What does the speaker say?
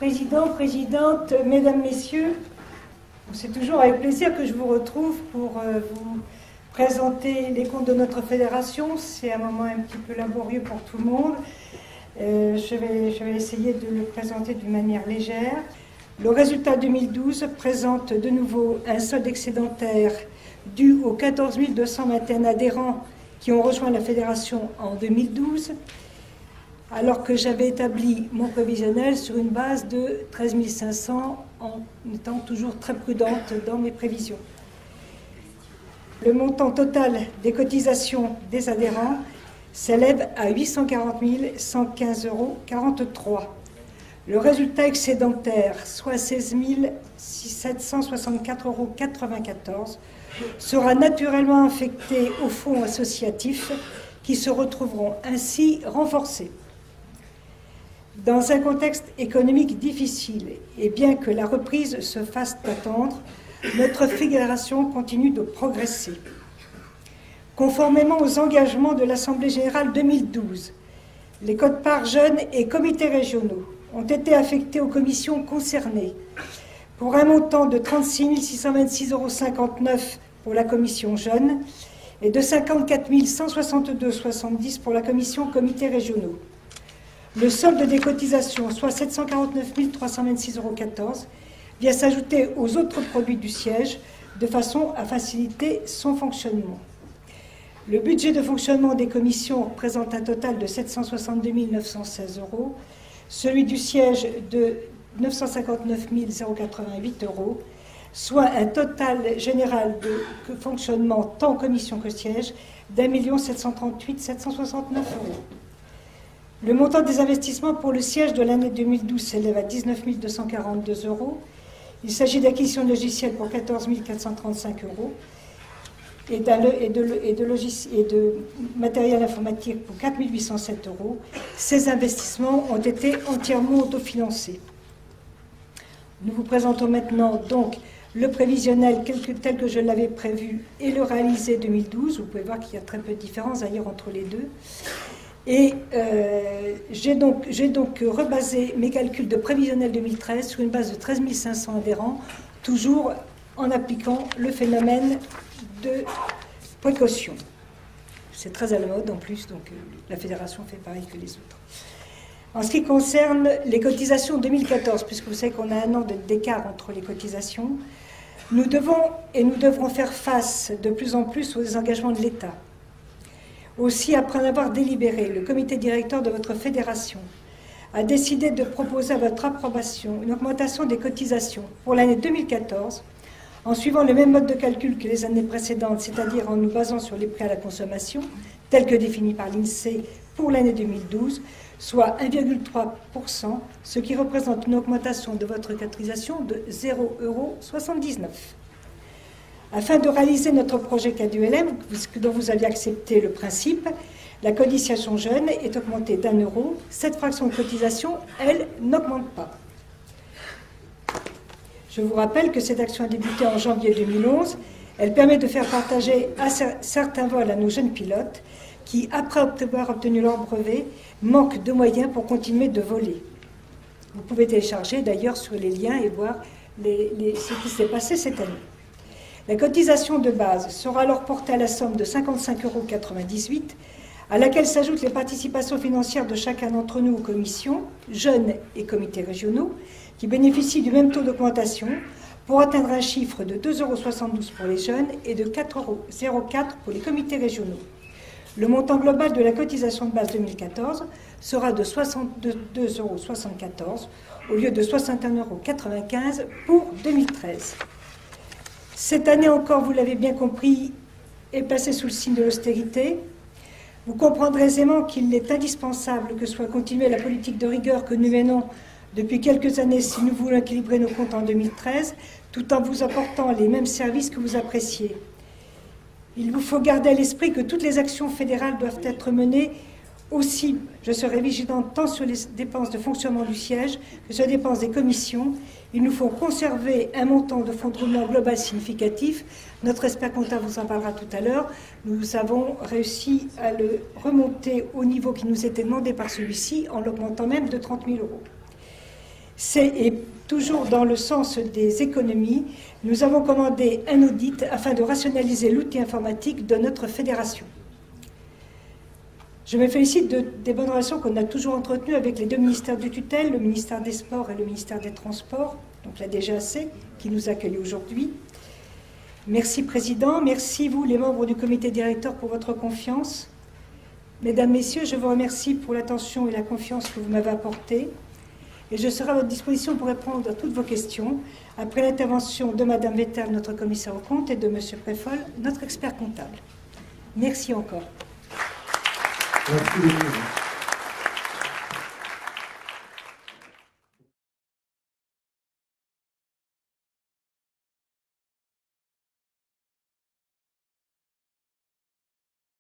Président, Présidente, Mesdames, Messieurs, c'est toujours avec plaisir que je vous retrouve pour vous présenter les comptes de notre fédération. C'est un moment un petit peu laborieux pour tout le monde. Je vais essayer de le présenter d'une manière légère. Le résultat 2012 présente de nouveau un solde excédentaire dû aux 14 221 adhérents qui ont rejoint la fédération en 2012, alors que j'avais établi mon prévisionnel sur une base de 13 500 en étant toujours très prudente dans mes prévisions. Le montant total des cotisations des adhérents s'élève à 840 115,43 €. Le résultat excédentaire, soit 16 764,94 €, sera naturellement affecté aux fonds associatifs qui se retrouveront ainsi renforcés. Dans un contexte économique difficile, et bien que la reprise se fasse attendre, notre fédération continue de progresser. Conformément aux engagements de l'Assemblée générale 2012, les quotes-parts jeunes et comités régionaux ont été affectés aux commissions concernées pour un montant de 36 626,59 € pour la commission jeunes et de 54 162,70 € pour la commission comités régionaux. Le solde des cotisations, soit 749 326,14 €, vient s'ajouter aux autres produits du siège de façon à faciliter son fonctionnement. Le budget de fonctionnement des commissions représente un total de 762 916 €, celui du siège de 959 088 €, soit un total général de fonctionnement tant commission que siège d'1 738 769 €. Le montant des investissements pour le siège de l'année 2012 s'élève à 19 242 €. Il s'agit d'acquisition de logiciels pour 14 435 € et de matériel informatique pour 4 807 €. Ces investissements ont été entièrement autofinancés. Nous vous présentons maintenant donc le prévisionnel tel que je l'avais prévu et le réalisé 2012. Vous pouvez voir qu'il y a très peu de différence d'ailleurs entre les deux. Et j'ai donc rebasé mes calculs de prévisionnel 2013 sur une base de 13 500 adhérents, toujours en appliquant le phénomène de précaution. C'est très à la mode en plus, donc la fédération fait pareil que les autres. En ce qui concerne les cotisations 2014, puisque vous savez qu'on a un an d'écart entre les cotisations, nous devrons faire face de plus en plus aux engagements de l'État. Aussi, après en avoir délibéré, le comité directeur de votre fédération a décidé de proposer à votre approbation une augmentation des cotisations pour l'année 2014 en suivant le même mode de calcul que les années précédentes, c'est-à-dire en nous basant sur les prix à la consommation, tels que définis par l'INSEE pour l'année 2012, soit 1,3%, ce qui représente une augmentation de votre cotisation de 0,79 €. Afin de réaliser notre projet KDULM, dont vous aviez accepté le principe, la cotisation jeune est augmentée d'1 €. Cette fraction de cotisation, elle, n'augmente pas. Je vous rappelle que cette action a débuté en janvier 2011. Elle permet de faire partager certains vols à nos jeunes pilotes qui, après avoir obtenu leur brevet, manquent de moyens pour continuer de voler. Vous pouvez télécharger d'ailleurs sur les liens et voir ce qui s'est passé cette année. La cotisation de base sera alors portée à la somme de 55,98 €, à laquelle s'ajoutent les participations financières de chacun d'entre nous aux commissions, jeunes et comités régionaux, qui bénéficient du même taux d'augmentation pour atteindre un chiffre de 2,72 € pour les jeunes et de 4,04 € pour les comités régionaux. Le montant global de la cotisation de base 2014 sera de 62,74 € au lieu de 61,95 € pour 2013. Cette année encore, vous l'avez bien compris, est passée sous le signe de l'austérité. Vous comprendrez aisément qu'il est indispensable que soit continuée la politique de rigueur que nous menons depuis quelques années si nous voulons équilibrer nos comptes en 2013, tout en vous apportant les mêmes services que vous appréciez. Il vous faut garder à l'esprit que toutes les actions fédérales doivent être menées aussi. Je serai vigilante tant sur les dépenses de fonctionnement du siège que sur les dépenses des commissions. Il nous faut conserver un montant de fonds de roulement global significatif. Notre expert comptable vous en parlera tout à l'heure. Nous avons réussi à le remonter au niveau qui nous était demandé par celui-ci en l'augmentant même de 30 000 €. Et toujours dans le sens des économies, nous avons commandé un audit afin de rationaliser l'outil informatique de notre fédération. Je me félicite des bonnes relations qu'on a toujours entretenues avec les deux ministères de tutelle, le ministère des Sports et le ministère des Transports, donc la DGAC, qui nous accueille aujourd'hui. Merci Président, merci vous les membres du comité directeur pour votre confiance. Mesdames, Messieurs, je vous remercie pour l'attention et la confiance que vous m'avez apportée. Et je serai à votre disposition pour répondre à toutes vos questions après l'intervention de Madame Vettel, notre commissaire aux comptes, et de Monsieur Préfol, notre expert comptable. Merci encore. Merci.